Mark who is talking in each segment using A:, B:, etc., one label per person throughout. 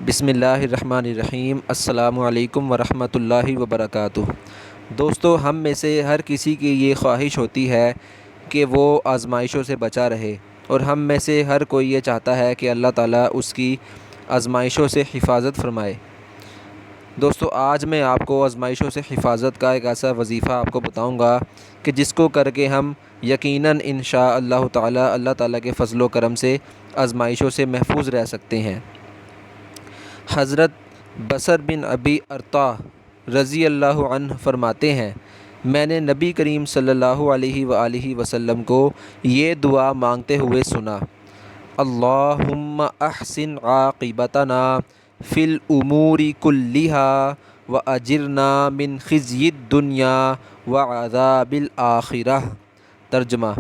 A: بسم اللہ الرحمن الرحیم۔ السلام علیکم ورحمۃ اللہ وبرکاتہ۔ دوستو، ہم میں سے ہر کسی کی یہ خواہش ہوتی ہے کہ وہ آزمائشوں سے بچا رہے، اور ہم میں سے ہر کوئی یہ چاہتا ہے کہ اللہ تعالیٰ اس کی آزمائشوں سے حفاظت فرمائے۔ دوستو، آج میں آپ کو آزمائشوں سے حفاظت کا ایک ایسا وظیفہ آپ کو بتاؤں گا کہ جس کو کر کے ہم یقیناً انشاء اللہ تعالیٰ اللہ تعالیٰ کے فضل و کرم سے آزمائشوں سے محفوظ رہ سکتے ہیں۔ حضرت بصر بن ابی ارطا رضی اللہ عنہ فرماتے ہیں، میں نے نبی کریم صلی اللہ علیہ وآلہ وسلم کو یہ دعا مانگتے ہوئے سنا: اللہم احسن عاقبتنا فی الامور کلہا واجرنا من خزی الدنیا وعذاب الآخرہ۔ ترجمہ: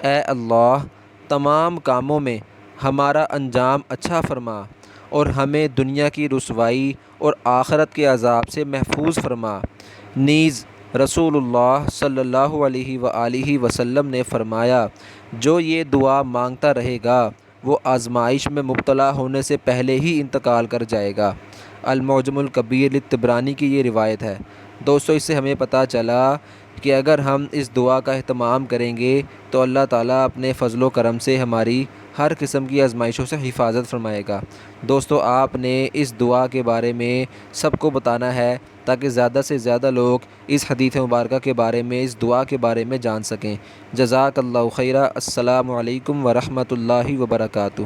A: اے اللہ، تمام کاموں میں ہمارا انجام اچھا فرما اور ہمیں دنیا کی رسوائی اور آخرت کے عذاب سے محفوظ فرما۔ نیز رسول اللہ صلی اللہ علیہ وآلہ وسلم نے فرمایا، جو یہ دعا مانگتا رہے گا وہ آزمائش میں مبتلا ہونے سے پہلے ہی انتقال کر جائے گا۔ المعجم الکبیر للطبرانی کی یہ روایت ہے۔ دوستو، اس سے ہمیں پتہ چلا کہ اگر ہم اس دعا کا اہتمام کریں گے تو اللہ تعالیٰ اپنے فضل و کرم سے ہماری ہر قسم کی آزمائشوں سے حفاظت فرمائے گا۔ دوستو، آپ نے اس دعا کے بارے میں سب کو بتانا ہے تاکہ زیادہ سے زیادہ لوگ اس حدیث مبارکہ کے بارے میں، اس دعا کے بارے میں جان سکیں۔ جزاک اللہ خیرہ۔ السلام علیکم ورحمۃ اللہ وبرکاتہ۔